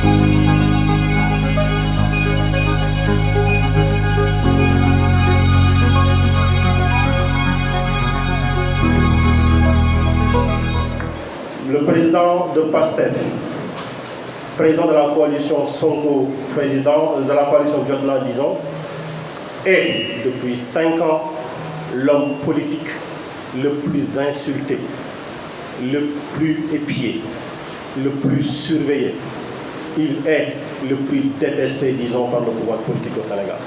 Le président de PASTEF, président de la coalition Sonko, président de la coalition Jotna, disons, est depuis 5 ans l'homme politique le plus insulté, le plus épié, le plus surveillé. Il est le plus détesté, disons, par le pouvoir politique au Sénégal.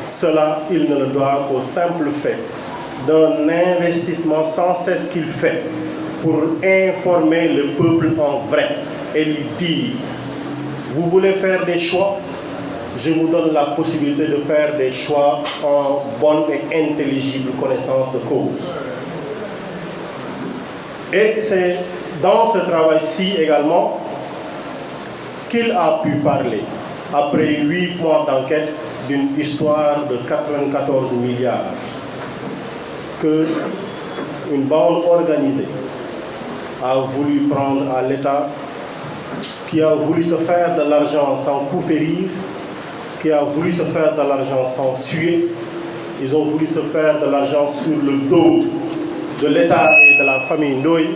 Cela, il ne le doit qu'au simple fait d'un investissement sans cesse qu'il fait pour informer le peuple en vrai et lui dire: vous voulez faire des choix, je vous donne la possibilité de faire des choix en bonne et intelligible connaissance de cause. Et c'est dans ce travail-ci également qu'il a pu parler, après 8 mois d'enquête, d'une histoire de 94 milliards que une bande organisée a voulu prendre à l'État, qui a voulu se faire de l'argent sans coup férir, qui a voulu se faire de l'argent sans suer. Ils ont voulu se faire de l'argent sur le dos de l'État et de la famille Ndoye.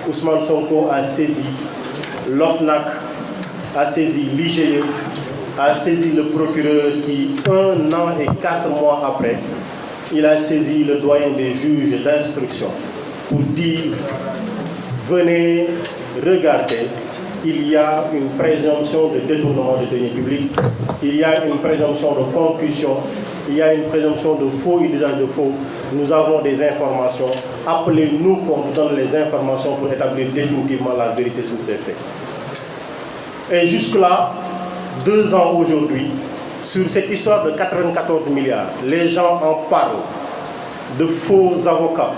Ousmane Sonko a saisi l'OFNAC, a saisi l'IGE, a saisi le procureur qui, 1 an et 4 mois après, il a saisi le doyen des juges d'instruction pour dire: venez regarder, il y a une présomption de détournement de deniers publics, il y a une présomption de concussion, il y a une présomption de faux et d'usage de faux. Nous avons des informations, appelez-nous qu'on vous donne les informations pour établir définitivement la vérité sur ces faits. Et jusque-là, 2 ans aujourd'hui, sur cette histoire de 94 milliards, les gens en parlent, de faux avocats,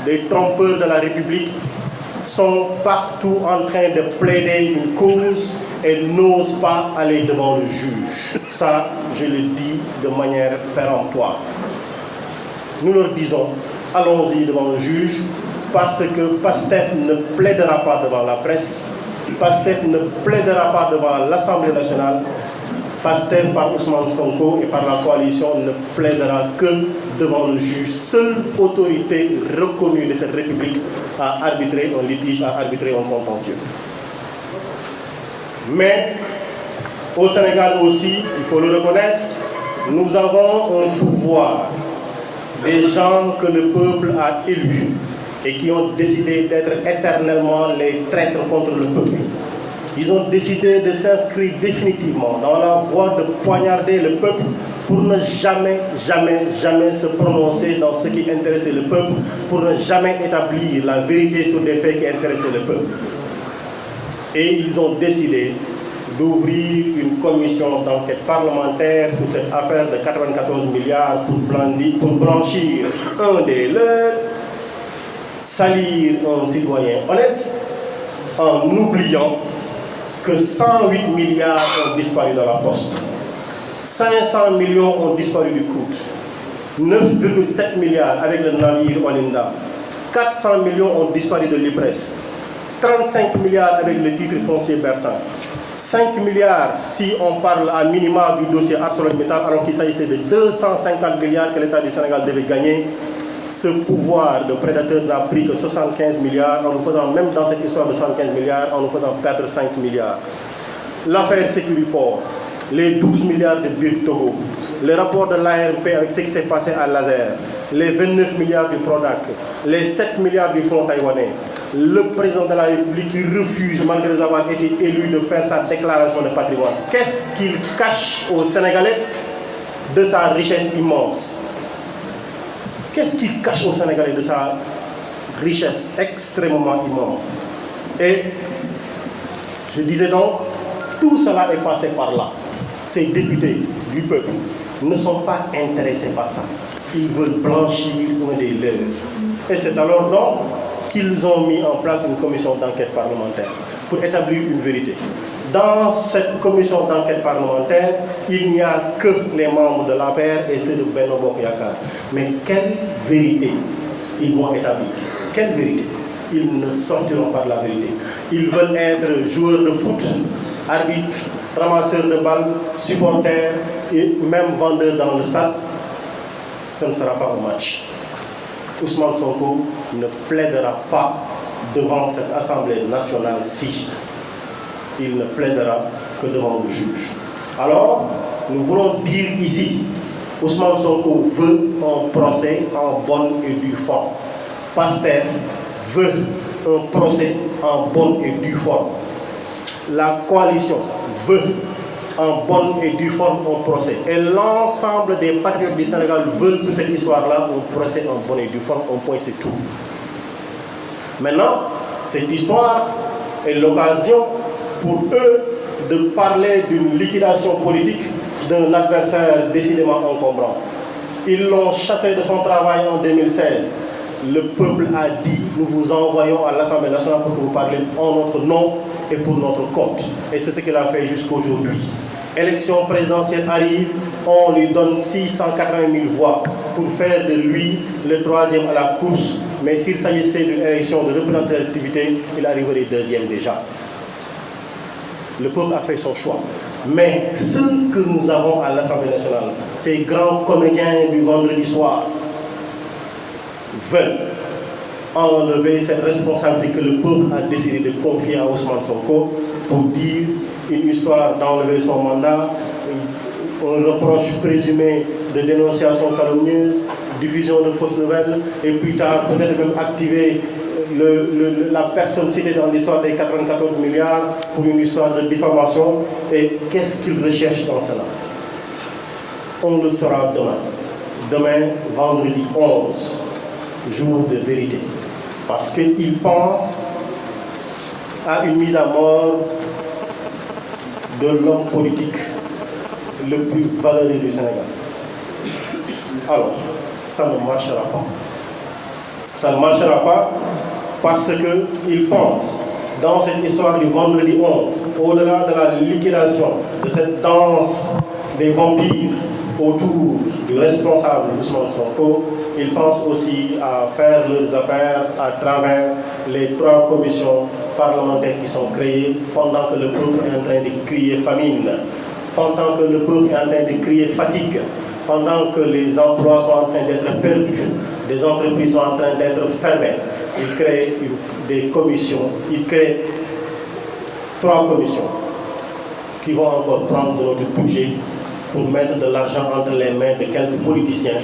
des trompeurs de la République sont partout en train de plaider une cause et n'osent pas aller devant le juge. Ça, je le dis de manière péremptoire. Nous leur disons: allons-y devant le juge, parce que PASTEF ne plaidera pas devant la presse, PASTEF ne plaidera pas devant l'Assemblée nationale, PASTEF par Ousmane Sonko et par la coalition ne plaidera que devant le juge, seule autorité reconnue de cette République à arbitrer un litige, à arbitrer un contentieux. Mais au Sénégal aussi, il faut le reconnaître, nous avons un pouvoir, des gens que le peuple a élus et qui ont décidé d'être éternellement les traîtres contre le peuple. Ils ont décidé de s'inscrire définitivement dans la voie de poignarder le peuple pour ne jamais, jamais, jamais se prononcer dans ce qui intéressait le peuple, pour ne jamais établir la vérité sur des faits qui intéressaient le peuple. Et ils ont décidé d'ouvrir une commission d'enquête parlementaire sur cette affaire de 94 milliards pour blanchir un des leurs, salir un citoyen honnête, en oubliant que 108 milliards ont disparu dans la poste, 500 millions ont disparu du COUD, 9,7 milliards avec le navire Olinda, 400 millions ont disparu de l'IPRES, 35 milliards avec le titre foncier Bertin, 5 milliards si on parle à minima du dossier ArcelorMittal, alors qu'il s'agissait de 250 milliards que l'État du Sénégal devait gagner. Ce pouvoir de prédateur n'a pris que 75 milliards, en nous faisant, même dans cette histoire de 75 milliards, en nous faisant perdre 5 milliards. L'affaire Sécuriport, les 12 milliards de Birk Togo, le rapport de l'ARMP avec ce qui s'est passé à Laser, les 29 milliards du Prodac, les 7 milliards du Fonds taïwanais, le président de la République qui refuse, malgré avoir été élu, de faire sa déclaration de patrimoine. Qu'est-ce qu'il cache aux Sénégalais de sa richesse immense? Qu'est-ce qu'il cache aux Sénégalais de sa richesse extrêmement immense? Et je disais donc, tout cela est passé par là. Ces députés du peuple ne sont pas intéressés par ça. Ils veulent blanchir un des leurs. Et c'est alors donc qu'ils ont mis en place une commission d'enquête parlementaire pour établir une vérité. Dans cette commission d'enquête parlementaire, il n'y a que les membres de l'APR et ceux de Benno Bokk Yakaar. Mais quelle vérité ils vont établir? Quelle vérité? Ils ne sortiront pas de la vérité. Ils veulent être joueurs de foot, arbitres, ramasseurs de balles, supporters et même vendeurs dans le stade, ce ne sera pas un match. Ousmane Sonko ne plaidera pas devant cette Assemblée nationale-ci. Il ne plaidera que devant le juge. Alors, nous voulons dire ici, Ousmane Sonko veut un procès en bonne et due forme. PASTEF veut un procès en bonne et due forme. La coalition veut en bonne et due forme un procès. Et l'ensemble des patriotes du Sénégal veulent sur cette histoire-là un procès en bonne et due forme. Un point, c'est tout. Maintenant, cette histoire est l'occasion pour eux de parler d'une liquidation politique d'un adversaire décidément encombrant. Ils l'ont chassé de son travail en 2016. Le peuple a dit, nous vous envoyons à l'Assemblée nationale pour que vous parliez en notre nom et pour notre compte. Et c'est ce qu'il a fait jusqu'aujourd'hui. Élection présidentielle arrive, on lui donne 680 000 voix pour faire de lui le troisième à la course. Mais s'il s'agissait d'une élection de représentativité, il arriverait deuxième déjà. Le peuple a fait son choix. Mais ce que nous avons à l'Assemblée nationale, ces grands comédiens du vendredi soir, veulent enlever cette responsabilité que le peuple a décidé de confier à Ousmane Sonko pour dire une histoire d'enlever son mandat, un reproche présumé de dénonciation calomnieuse, diffusion de fausses nouvelles, et plus tard peut-être même activer la personne citée dans l'histoire des 94 milliards pour une histoire de diffamation. Et qu'est-ce qu'il recherche dans cela? On le saura demain. Demain, vendredi 11, jour de vérité. Parce qu'il pense à une mise à mort de l'homme politique le plus valeureux du Sénégal. Alors, ça ne marchera pas. Ça ne marchera pas parce qu'il pense, dans cette histoire du vendredi 11, au-delà de la liquidation de cette danse des vampires autour du responsable Ousmane Sonko, il pense aussi à faire leurs affaires à travers les 3 commissions parlementaires qui sont créées pendant que le peuple est en train de crier famine, pendant que le peuple est en train de crier fatigue, pendant que les emplois sont en train d'être perdus, des entreprises sont en train d'être fermées. Il crée des commissions, il crée 3 commissions qui vont encore prendre de notre budget pour mettre de l'argent entre les mains de quelques politiciens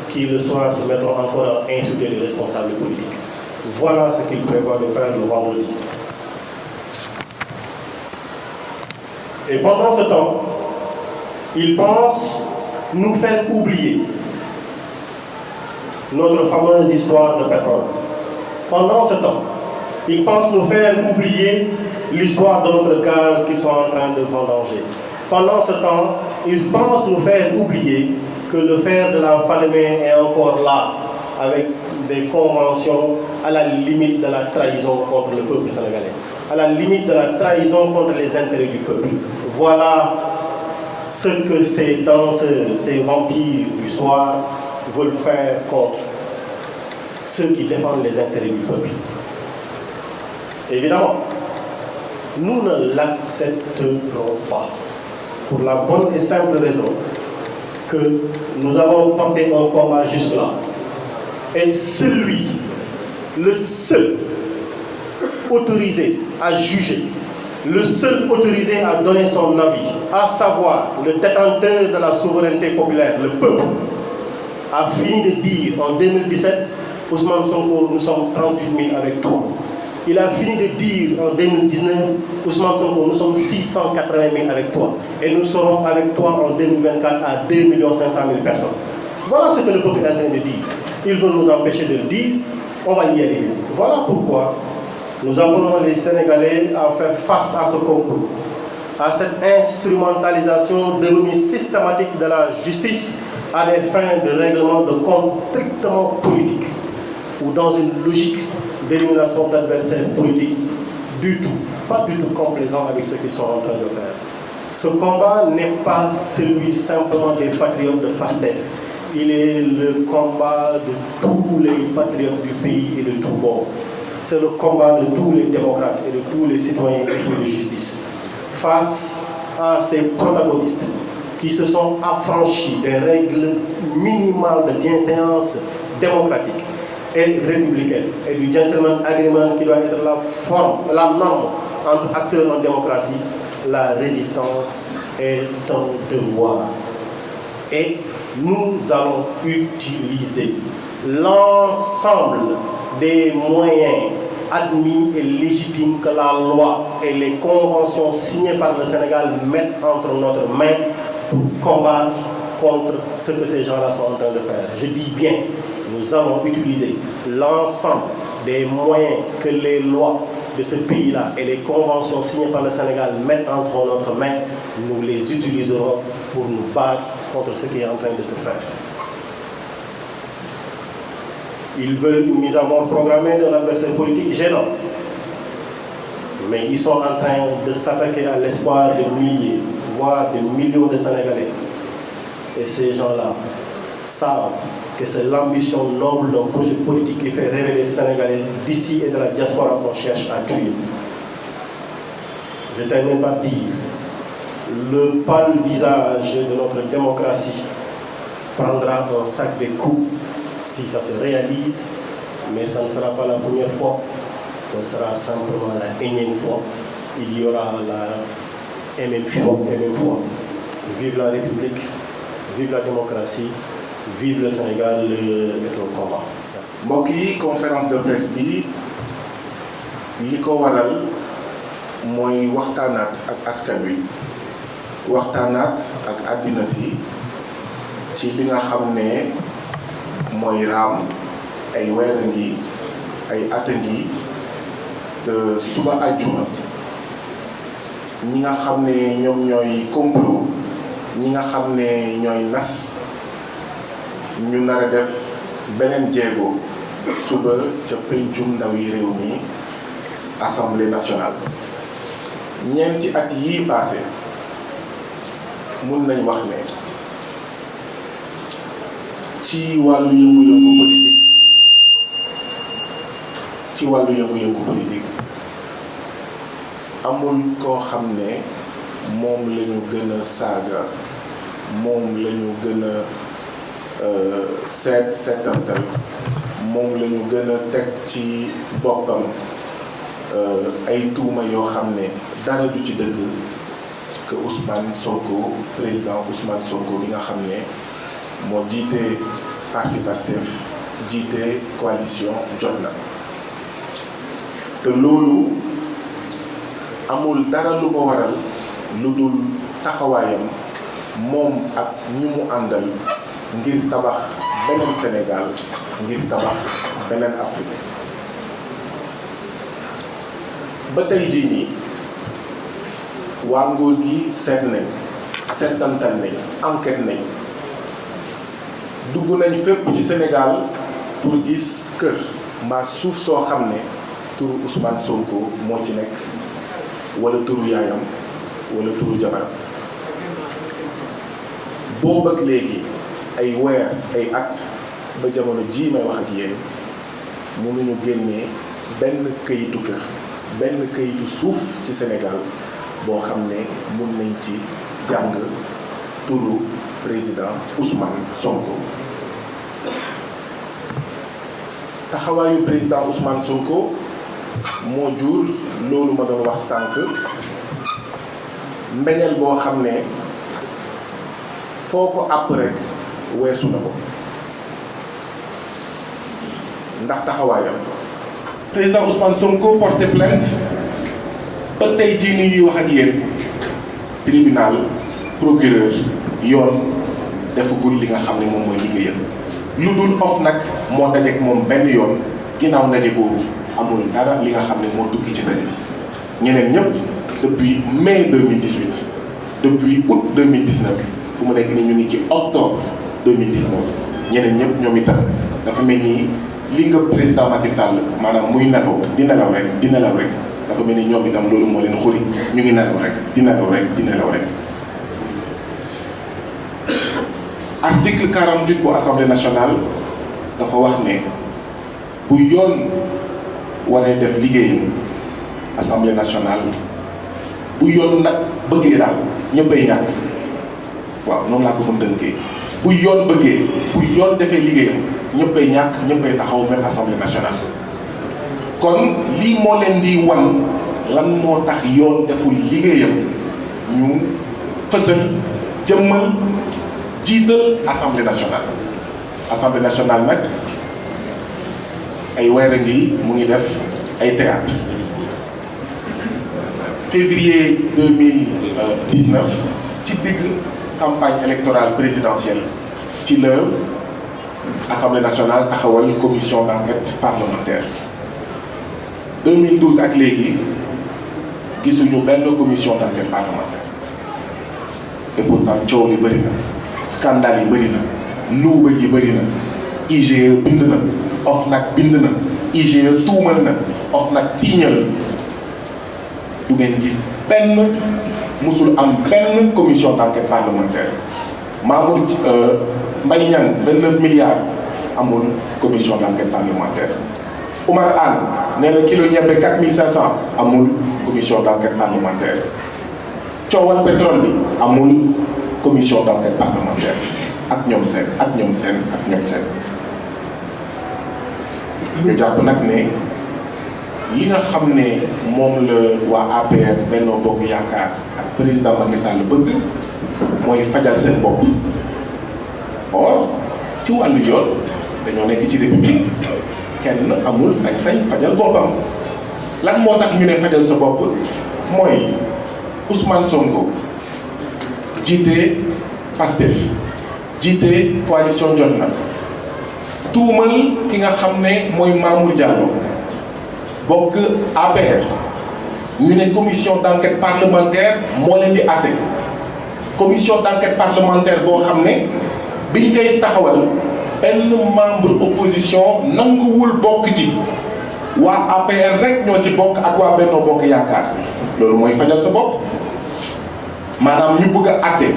qui le soir se mettront encore à insulter les responsables politiques. Voilà ce qu'il prévoit de faire le vendredi. Et pendant ce temps, il pense nous faire oublier notre fameuse histoire de pétrole. Pendant ce temps, il pense nous faire oublier l'histoire de notre gaz qu'ils sont en train de vendanger. Pendant ce temps, il pense nous faire oublier que le fer de la Falémé est encore là, avec des conventions à la limite de la trahison contre le peuple sénégalais, à la limite de la trahison contre les intérêts du peuple. Voilà ce que ces danseurs, ces vampires du soir veulent faire contre ceux qui défendent les intérêts du peuple. Évidemment, nous ne l'accepterons pas, pour la bonne et simple raison que nous avons porté un combat jusque-là. Et celui, le seul autorisé à juger, le seul autorisé à donner son avis, à savoir le détenteur de la souveraineté populaire, le peuple, a fini de dire en 2017, Ousmane Sonko, nous sommes 38 000 avec toi. Il a fini de dire en 2019, Ousmane Sonko, nous sommes 680 000 avec toi. Et nous serons avec toi en 2024 à 2 500 000 personnes. Voilà ce que le peuple est en train de dire. Ils veulent nous empêcher de le dire, on va y arriver. Voilà pourquoi nous appelons les Sénégalais à faire face à ce complot, à cette instrumentalisation devenue systématique de la justice à des fins de règlement de comptes strictement politiques ou dans une logique d'élimination d'adversaires politiques du tout, pas du tout complaisant avec ce qu'ils sont en train de faire. Ce combat n'est pas celui simplement des patriotes de PASTEF. Il est le combat de tous les patriotes du pays et de tous bords. C'est le combat de tous les démocrates et de tous les citoyens et de justice. face à ces protagonistes qui se sont affranchis des règles minimales de bienséance démocratique et républicaine et du gentleman agreement qui doit être la norme entre acteurs en démocratie, la résistance est un devoir. Et nous allons utiliser l'ensemble des moyens admis et légitimes que la loi et les conventions signées par le Sénégal mettent entre notre main pour combattre contre ce que ces gens-là sont en train de faire. Je dis bien, nous allons utiliser l'ensemble des moyens que les lois de ce pays-là et les conventions signées par le Sénégal mettent entre notre main. Nous les utiliserons pour nous battre contre ce qui est en train de se faire. Ils veulent une mise à mort programmée d'un adversaire politique gênant. Mais ils sont en train de s'attaquer à l'espoir de milliers, voire de millions de Sénégalais. Et ces gens-là savent que c'est l'ambition noble d'un projet politique qui fait rêver les Sénégalais d'ici et de la diaspora qu'on cherche à tuer. Je termine par dire, le pâle visage de notre démocratie prendra un sac de coups si ça se réalise, mais ça ne sera pas la première fois, ce sera simplement la énième fois. Il y aura la énième fois. Vive la République, vive la démocratie, vive le Sénégal, est au combat. Merci. mbokk yi conférence de presse bi li ko waral mooy waxtaanaat ak askan wi waxtaanaat ak àddina si ci li nga xam ne mooy raam ay weer a ngi ay at a ngi te suba àjjuma ñi nga xam ne ñoom ñooy complot ñi nga xam ne ñooy nas ñu nar a def beneen jéego suba ca pencum ndaw yi réew mi assemblée nationale ñeenti at yii passé mun nañ wax ne ci wàllu yëngu-yëngu politique amul koo xam ne moom la ñu gën a saaga moom la ñu gën a seetantal moom la ñu gën a teg ci boppam ay tuuma yoo xam ne dara du ci dëgg que Ousmane Sonko, président Ousmane Sonko bi nga xam ne moo jiite parti Pastef jiite coalition Jotna te loolu amul dara lu ko waral lu dul taxawaayam moom ak ñu mu àndal ngir tabax beneen Sénégal ngir tabax beneen Afrique ba tey jii nii waa nguur gi seet nañ seetantal nañ enquête nañ dugg nañ fépp ci Sénégal pour gis kër mbaa suuf soo xam ne turu Ousmane Sonko moo ci nekk wala turu yaayam wala turu jabaram boobu ak léegi ay weer ay at ba jamono jii may wax ak yéen mënuñu génnee benn këyitu kër benn këyitu suuf ci Sénégal boo xam ne mun nañ ci jàng turu président Ousmane Sonko. taxawaayu président Ousmane Sonko moo jur loolu ma doon wax sànq mbeñeel boo xam ne foo ko àpp rek weesu na ko ndax taxawaayam. président Ousmane Sonko porté plainte ba tey jii ni ñuy wax ak yéen tribunal procureur yoon defagul li nga xam ne moom mooy liggéeyam lu dul OFNAC moo dajeek moom benn yoon ginnaaw ndaje boobu amul dara li nga xam ne moo tukki ci benn bi ñeneen ñëpp depuis mai 2018 depuis août 2019 fu mu nekk ni ñu ngi ci octobre 2019 ñeneen ñëpp ñoom itam dafa mel ni li nga président Macky Sall maanaam muy nelaw di nelaw rek dafa mel ni ñoom itam loolu moo leen xuri ñu ngi nelaw rek di nelaw rek article 48 bu assemblée nationale dafa wax ne bu yoon waree def liggéeyam assemblée nationale bu yoon nag bëggee daal ñëppay ñàkk waaw noonu laa ko mën dënkee bu yoon bëggee bu yoon defee liggéeyam ñëppay ñàkk ñëppay taxaw même assemblée nationale. kon lii moo leen di wan lan moo tax yoon deful liggéeyam ñu fësal jëmmal jiital assemblée nationale. assemblée nationale nag ay weer a ngi mu ngi def ay théâtre. février 2019 ci digg campagne électorale présidentielle ci la assemblée nationale taxawal commission d'enquête parlementaire 2012 ak léegi gisuñu benn commission d'enquête parlementaire et pourtant coow li bëri na scandale yi bëri na luuba yi bëri na IGE bind na OFNAC bind na IGE tuumal na OFNAC tiiñal du ngeen gis benn musul am benn commission d'enquête parlementaire Mamour Mbaye Niang 29 milliards amul commission d'enquête parlementaire Oumar Anne nee na kilo ñebbe 4500 amul commission d'enquête parlementaire coowal pétrole bi amul commission d'enquête parlementaire ak ñoom seen ñu jàpp nag ne li nga xam ne moom la waa APR Benno Bokk Yaakaar ak président Macky Sall bëgg mooy fajal seen bopp. or ci wàllu yoon dañoo nekk ci république kenn amul sañ-sañ fajal boppam lan moo tax ñu ne fajal sa bopp mooy Ousmane Sonko jiite Pastef jiite coalition Jotna tuumal ki nga xam ne mooy Mamour Diallo bokk APR ñu ne commission d'enquête parlementaire moo leen di àtte commission d'enquête parlementaire boo xam ne biñ koy taxawal benn membre opposition nanguwul bokk ci waa APR rek ñoo ci bokk ak waa Benno Bokk Yaakaar loolu mooy fajal sa bopp maanaam ñu bëgg a àtte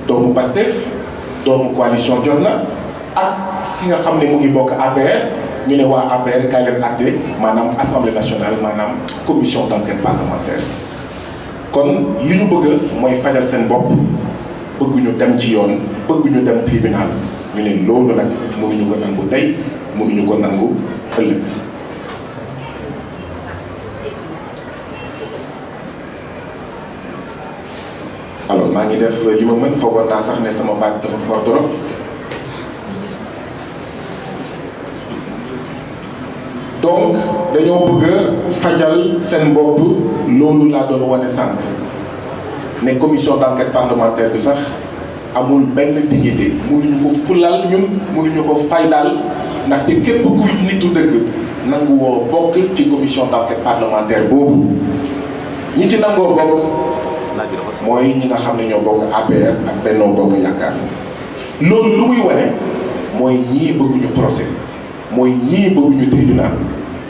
doomu Pastef doomu coalition Jotna ak ki nga xam ne mu ngi bokk APR ñu ne waa APR kaay leen àtte maanaam assemblée nationale maanaam commission d'enquête parlementaire kon li ñu bëgg mooy fajal seen bopp bëgguñu dem ci yoon bëgguñu dem tribunal ñu ne loolu nag mënuñu ko nangu tey mënuñu ko nangu ëllëg. alors maa ngi def li ma mën foogoon naa sax ne sama baat dafa fort trop donc dañoo bëgg a fajal seen bopp loolu laa doon wane sànq ne commission d'enquête parlementaire bi sax amul benn dignité mënuñu ko fulal ñun mënuñu ko faydal ndaxte képp kuy nitu dëgg nangu woo bokk ci commission d'enquête parlementaire boobu ñi ci nangoo bokk mooy ñi nga xam ne ñoo bokk APR ak Benno Bokk Yaakaar loolu lu muy wane mooy ñii bëgguñu procès mooy ñii bëgguñu tribunal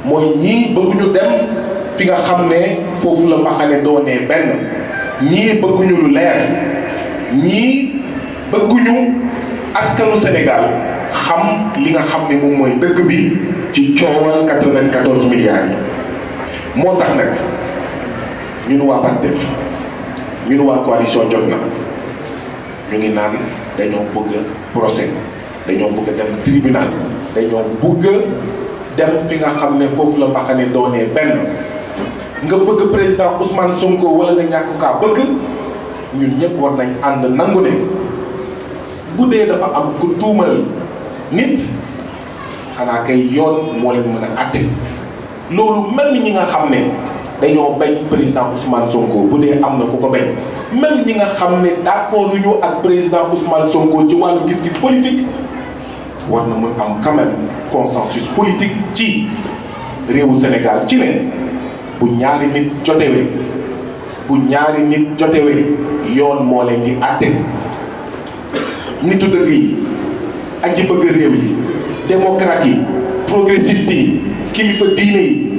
mooy ñii bëgguñu dem fi nga xam ne foofu la maxane doonee benn ñii bëgguñu lu leer ñii bëgguñu askanu Sénégal xam li nga xam ne moom mooy dëgg bi ci coowal 94 milliards yi moo tax nag ñun waa Pastef ñun waa coalition Jotna ñu ngi naan dañoo bëgg procès dañoo bëgg dem tribunal dañoo bëgg dem fi nga xam ne foofu la mbaxane doonee benn nga bëgg président Ousmane Sonko wala nga ñàkk kaa bëgg ñun ñëpp war nañ ànd nangu ne bu dee dafa am ku tuumal nit xanaa kay yoon moo leen mën a àtte loolu même ñi nga xam ne dañoo bañ président Ousmane Sonko bu dee am na ku ko bañ même ñi nga xam ne d'accord ñu ak président Ousmane Sonko ci wàllu gis-gis politique war na mën am quand même consensus politique ci réewu Sénégal ci ne bu ñaari nit jotewee yoon moo leen di àtte nitu dëgg yi aji bëgg réew yi démocrate yi progressiste yi kilifa diine yi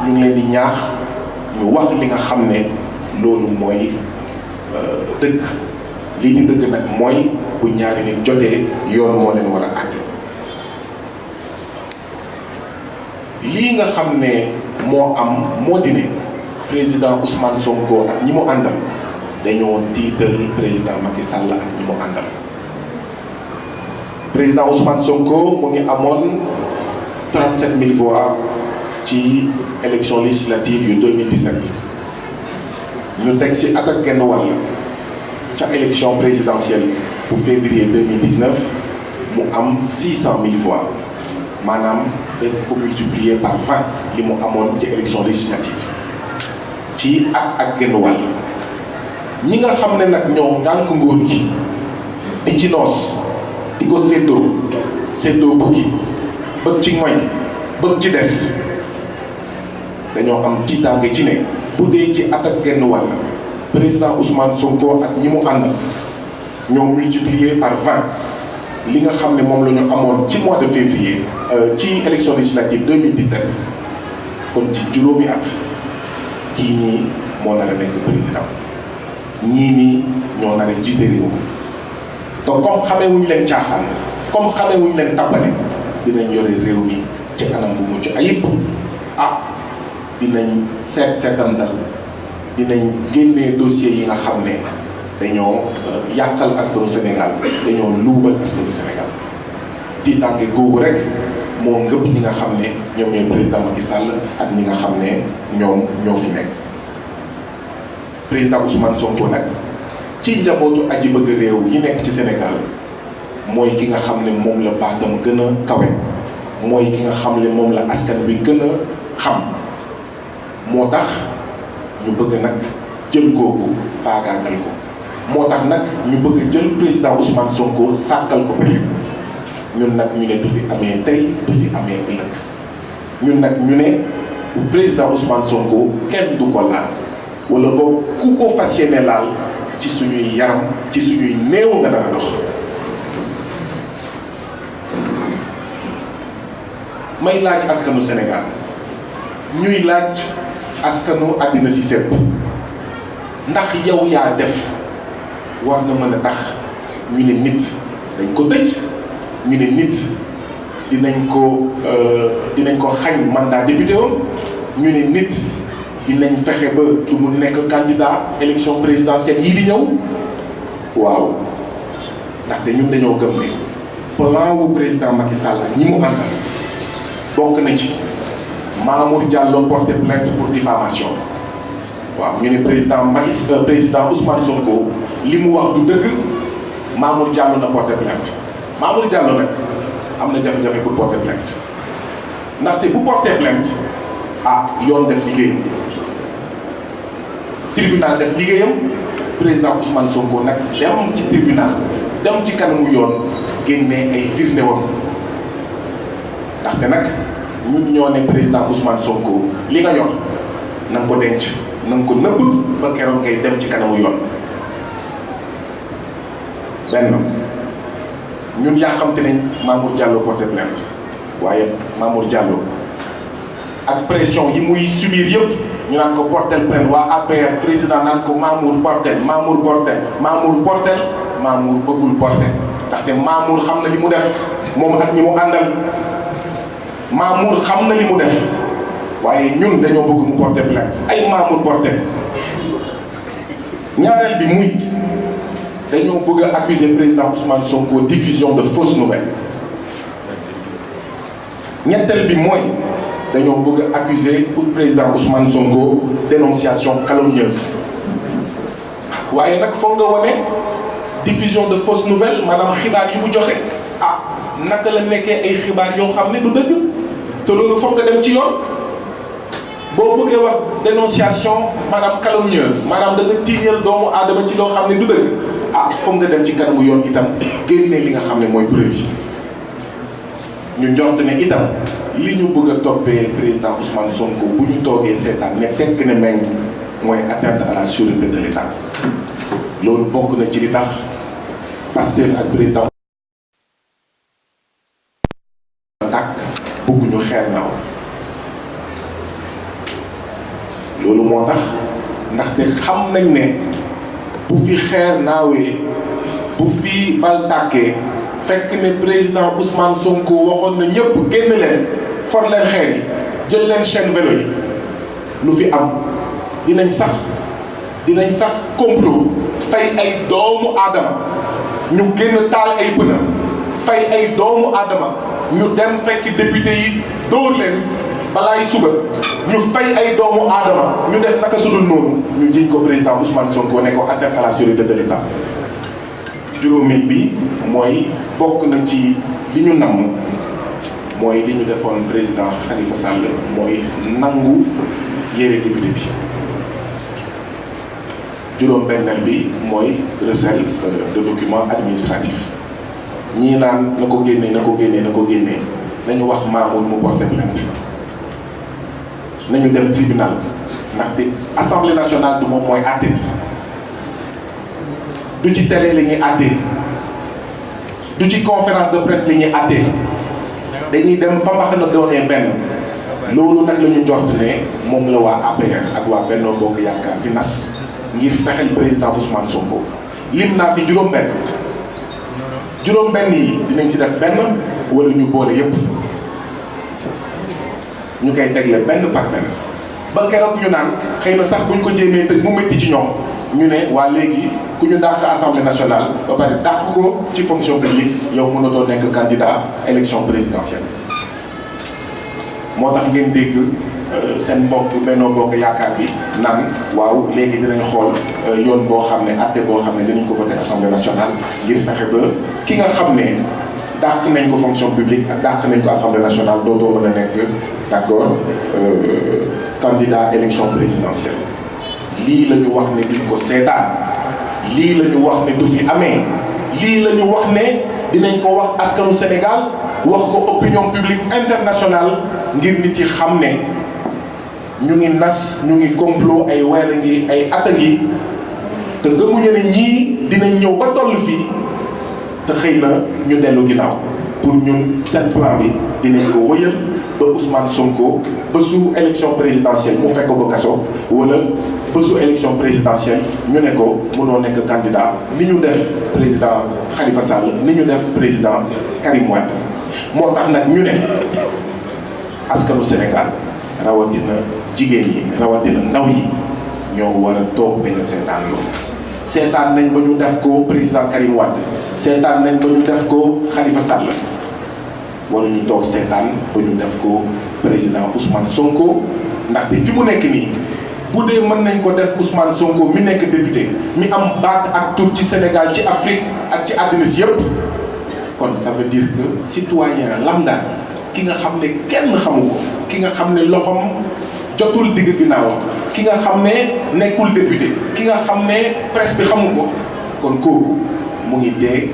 ñu ngi leen di ñaax ñu wax li nga xam ne loolu mooy dëgg lii di dëgg nag mooy bu ñaari nit jotee yoon moo leen war a àtte lii nga xam ne moo di ne président Ousmane Sonko ak ñi mu àndal dañoo tiital président Macky Sall ak ñi mu àndal. président Ousmane Sonko mu ngi amoon 37 000 voix ci élection législative yu 2017 ñu teg ci at ak genn wàll ca élection présidentielle bu février 2019 mu am 600 000 voix maanaam def ko multiplier par 20 li mu amoon ci élection législative ci at ak genn wàll. ñi nga xam ne nag ñoo ngànk nguur gi di ci noos di ko séddoo bukki bëgg ci moy bëgg ci des dañoo am tiitaange ci ne bu dee ci at ak genn wàll président Ousmane Sonko ak ñi mu ànd ñoo multiplier par 20 li nga xam ne moom la ñu amoon ci mois de février ci élection législative 2017 kon ci juróomi at kii nii moo nar a nekk président ñii nii ñoo nar a jiite réew mi te comme xamee wuñ leen caaxaan comme xamee wuñ leen tàppale dinañ yore réew mi ci anam bu mucc ayib dinañ seetantal dinañ génnee dossier yi nga xam ne dañoo yàqal askanu Sénégal dañoo luubal askanu Sénégal tiitaange googu rek moo ngëpp ñi nga xam ne ñoom ñooy président Macky Sall ak ñi nga xam ne ñoom ñoo fi nekk. président Ousmane Sonko nag ci njabootu aji bëgg réew yi nekk ci Sénégal mooy ki nga xam ne moom la baatam gën a kawe mooy ki nga xam ne moom la askan bi gën a xam moo tax ñu bëgg nag jël googu faagaagal ko moo tax nag ñu bëgg jël président Ousmane Sonko sàkkal ko pexe ñun nag ñu ne du fi amee tey du fi amee ëllëg ñun nag ñu ne président Ousmane Sonko kenn du ko laal wala boog ku ko fas yéene laal ci suñuy yaram ci suñuy néew nga dara dox. may laaj askanu Sénégal ñuy laaj askanu àddina si sépp ndax yow yaa def war na mën a tax ñu ne nit dañ ko tëj ñu ne nit dinañ ko xañ mandat député woon ñu ne nit dinañ fexe ba du mu nekk candidat élection présidentielle yii di ñëw waaw ndaxte ñun dañoo gëm ne plan wu président Macky Sall ak ñi mu àndal bokk na ci Mamour Diallo porté plainte pour diffamation waaw ñu ne président Ousmane Sonko li mu wax du dëgg Mamour Diallo na porté plainte Mamour Diallo nag am na jafe-jafe pour porter plainte ndaxte bu porté plainte yoon def liggéeyam tribunal def liggéeyam président Ousmane Sonko nag dem ci tribunal dem ci kanamu yoon génnee ay firnde woon ndaxte nag ñun ñoo ne président Ousmane Sonko li nga yor na nga ko denc na nga ko nëbb ba keroog ngay dem ci kanamu yoon. benn ñun yaa xam te ne Mamour Diallo porté plainte waaye Mamour Diallo ak pression yi muy subir yëpp ñu naan ko portel plainte waa APR président naan ko Mamour portel Mamour bëggul portel ndaxte Mamour xam na li mu def moom ak ñi mu àndal Mamour xam na li mu def waaye ñun dañoo bëgg mu porter plainte ay Mamour porter ñaareel bi muy dañoo bëgg a accuser président Ousmane Sonko diffusion de fausses nouvelles ñetteel bi mooy dañoo bëgg a accuser pour président Ousmane Sonko dénonciation calomnieuse waaye nag foog nga wane diffusion de fausses nouvelles maanaam xibaar yi mu joxe naka la nekkee ay xibaar yoo xam ne du dëgg te loolu foog nga dem ci yoon boo bëggee wax dénonciation maanaam calomnieuse maanaam da nga tiiñal doomu aadama ci loo xam ne du dëgg foog nga dem ci kanamu yoon itam génne li nga xam ne mooy preuve yi ñu njort ne itam li ñu bëgg a toppee président Ousmane Sonko bu ñu toogee seetaan ne tekk ne meng mooy atteinte à la sûreté de l'État loolu bokk na ci li tax Pastef ak président bëgguñu xeer naaw loolu moo tax ndaxte xam nañ ne bu fi xeer naawee bu fi bal tàkkee fekk ne président Ousmane Sonko waxoon na ñëpp génn leen for leen xeer yi jël leen chaîne vélo yi lu fi am dinañ sax complot fay ay doomu aadama ñu génn taal ay pëna fay ay doomu aadama ñu dem fekk député yi dóor leen balaay suba ñu fay ay doomu aadama ñu def naka sudul noonu ñu jiñ ko président Ousmane Sonko ne ko atteinte à la sûreté de l'État. juróomeel bi mooy bokk na ci li ñu namm mooy li ñu defoon président Khalifa Sall mooy nangu yére député bi. juróom-benneel bi mooy recel de documents administratifs ñii naan na ko génnee nañu wax Mamoun mu porté plainte nañu dem tribunal ndaxte assemblée nationale du moom mooy àtte du ci télé la ñuy àtte du ci conférence de presse la ñuy àtte dañuy dem fa mbax na doonee benn loolu nag la ñu njort ne moom la waa APR ak waa Benno Bokk Yaakaar di nas ngir fexeel président Ousmane Sonko lim naa fi juróom-benn yi dinañ si def benn wala ñu boole yépp ñu koy tegle benn par benn ba keroog ñu naan xëy na sax buñ ko jéemee tëj mu métti ci ñoom ñu ne waa léegi ku ñu dàq assemblée nationale ba pare dàq ko ci fonction publique yow mënatoo nekk candidat élection présidentielle moo tax ngeen dégg seen mbokk Benno Bokk Yaakaar bi naan waaw léegi dinañ xool yoon boo xam ne atte boo xam ne dinañ ko voté assemblée nationale ngir fexe ba ki nga xam ne dàq nañ ko fonction publique ak dàq nañ ko assemblée nationale dootoo mën a nekk d'accord candidat élection présidentielle. lii la ñu wax ne duñ ko seetaan lii la ñu wax ne du fi amee lii la ñu wax ne dinañ ko wax askanu Sénégal wax ko opinion publique internationale ngir nit yi xam ne ñu ngi nas ñu ngi complot ay weer ngi ay at a ngi te gëmuñu ne ñii dinañ ñëw ba toll fii te xëy na ñu dellu ginnaaw pour ñun seen plan bi dinañ ko wëyal ba Ousmane Sonko bésu élection présidentielle mu fekk ko kaso wala bésu élection présidentielle ñu ne ko mënoo nekk candidat ni ñu def président Khalifa Sall ni ñu def président Karim Wade moo tax nag ñu ne askanu Sénégal rawatina jigéen yi rawatina ndaw yi ñoo war a toog benn seetaan loolu seetaan nañ ba ñu def ko président Karim Wade seetaan nañ ba ñu def ko Khalifa Sall wala ñu toog seetaan ba ñu def ko président Ousmane Sonko ndaxte fi mu nekk nii bu dee mën nañ ko def Ousmane Sonko mi nekk député mi am baat ak tur ci Sénégal ci Afrique ak ci àddina si yëpp kon ça veut dire que citoyen lambda ki nga xam ne kenn xamu ko ki nga xam ne loxoom jotul digg ginnaawam ki nga xam ne nekkul député ki nga xam ne presse bi xamu ko kon kooku mu ngi dee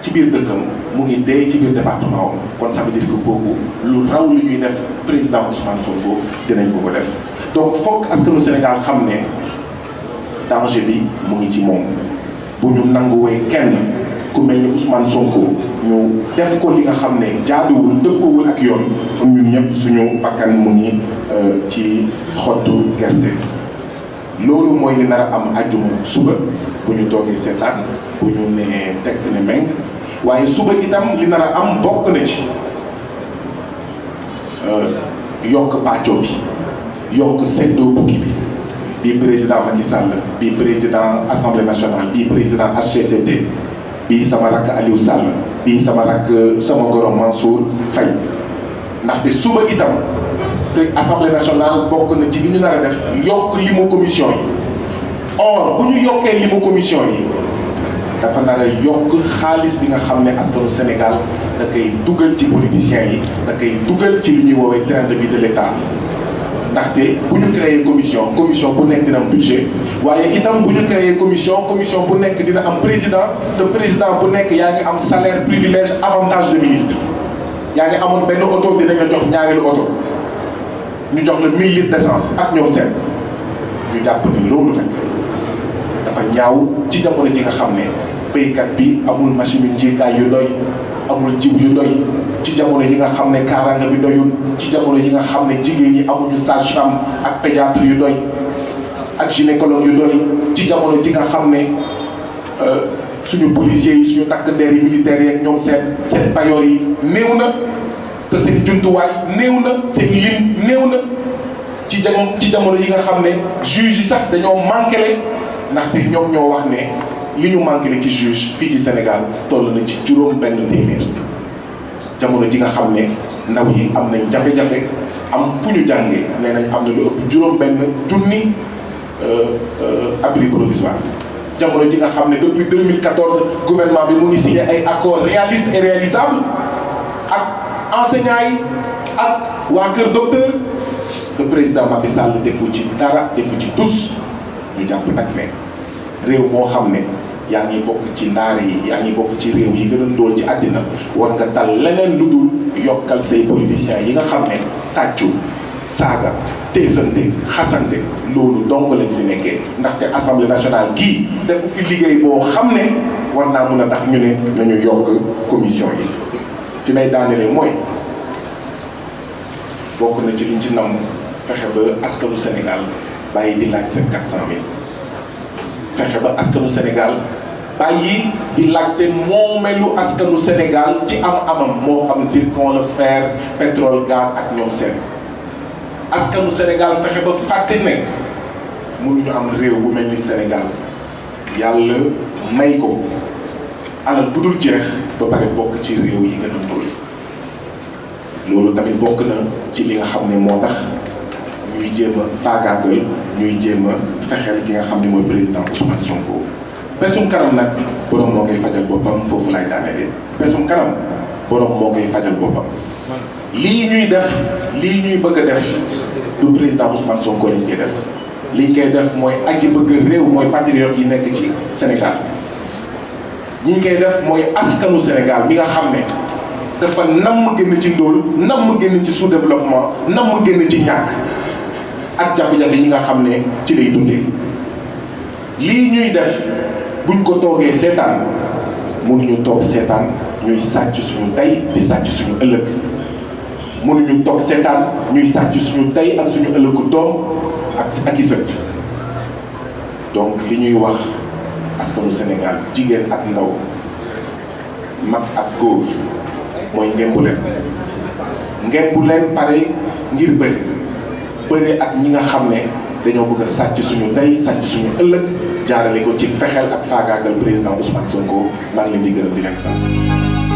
ci biir dëkkam mu ngi dee ci biir département am kon ça veut dire que kooku lu raw lu ñuy def président Ousmane Sonko dinañ ko def donc foog askanu Sénégal xam ne danger bi mu ngi ci moom bu ñu nanguwee kenn ku mel ni Ousmane Sonko ñu def ko li nga xam ne jaaduwul dëppoowul ak yoon ñun ñëpp suñu bakkan mu ngi ci xottu gerte loolu mooy li nar a am àjjuma suba bu ñu toogee seetaan bu ñu nee tekk ne meng waaye suba itam li nar a am bokk na ci yokk pàccoo bi yokk seddoo bukki bi bii président Macky Sall bii président assemblée nationale bii président HCCT bii sama rakk Aliou Sall bii sama rakk sama goro Mansour Faye ndaxte suba itam te assemblée nationale bokk na ci li ñu nar a def yokk limu commission yi or bu ñu yokkee limu commission yi dafa nar a yokk xaalis bi nga xam ne askanu Sénégal da koy dugal ci politiciens yi da koy dugal ci li ñuy woowee train de vie de l'État ndaxte bu ñu créé commission bu nekk dina am budget waaye itam bu ñu créé commission bu nekk dina am président te président bu nekk yaa ngi am salaire privilège avantage de ministre yaa ngi amoon benn oto dinañ la jox ñaareelu oto ñu jox la 1000 litres d'essence ak ñoom seen ñu jàpp ni loolu nag dafa ñaaw ci jamono ji nga xam ne béykat bi amul machine yu njiikaay yu doy amul jiw yu doy ci jamono yi nga xam ne kaaraanga bi doyul ci jamono yi nga xam ne jigéen ñi amuñu sage-femme ak pédiatre yu doy ak gynécologue yu doy ci jamono ji nga xam ne suñu policiers yi suñu takk der yi militaires yi ak ñoom seen payoor yi néew na te seen jumtuwaay néew na seen lim néew na ci ci jamono yi nga xam ne juge yi sax dañoo manqué ndaxte ñoom ñoo wax ne li ñu manqué ci juge fii ci Sénégal toll na ci juróom-benn téeméer jamono ji nga xam ne ndaw yi am nañ jafe-jafe am fu ñu jàngee nee nañ am na lu ëpp juróom-benn junni abri provisoire jamono ji nga xam ne depuis 2014 gouvernement bi mu ngi signé ay accords réalistes et réalisables ak enseignants yi ak waa Kër Docteur le président Macky Sall defu ci dara defu ci tus ñu jàpp nag ne réew moo xam ne yaa ngi bokk ci ndaare yi yaa ngi bokk ci réew yi gën a ndóol ci àddina war nga tal leneen lu dul yokkal say politiciens yi nga xam ne tàccu saaga teesante xasante loolu dong lañ fi nekkee ndaxte assemblée nationale gii defu fi liggéey boo xam ne war naa mën a tax ñu ne nañu yokk commission yi fi may daanelee mooy bokk na ci liñ ci namm fexe ba askanu Sénégal bàyyi di laaj seen 400000 fexe ba askanu Sénégal bàyyi di laajte moomeelu askanu Sénégal ci am-amam moo xam zircon le fer pétrole gaz ak ñoom seen askanu Sénégal fexe ba fàtte ne mënuñu am réew bu mel ni Sénégal yàlla may ko alal bu dul jeex ba pare bokk ci réew yi gën a ndóol loolu tamit bokk na ci li nga xam ne moo tax ñuy jéem a faagaagal ñuy jéem a fexeel ki nga xam ne mooy président Ousmane Sonko. pesum kanam nag borom moo koy fajal boppam foofu lay daanelee pesum kanam borom moo koy fajal boppam lii ñuy def lii ñuy bëgg a def du président Ousmane Sonko lañ koy def liñ koy def mooy aji bëgg réew mooy patriote yi nekk ci Sénégal ñi ñu koy def mooy askanu Sénégal mi nga xam ne dafa namm génn ci ndóol namm génn ci sous-développement namm génn ci ñàkk ak jafe-jafe yi nga xam ne ci lay dundee lii ñuy def buñ ko toogee seetaan mënuñu toog seetaan ñuy sàcc suñu tey di sàcc suñu ëllëg mënuñu toog seetaan ñuy sàcc suñu tey ak suñu ëllëgu doom ak i sët donc li ñuy wax askanu Sénégal jigéen ak ndaw mag ak góor mooy ngembu leen pare ngir bëri ak ñi nga xam ne dañoo bëgg a sàcc suñu tey sàcc suñu ëllëg jaarale ko ci fexeel ak faagaagal président Ousmane Sonko maa ngi leen di gërëm di leen sant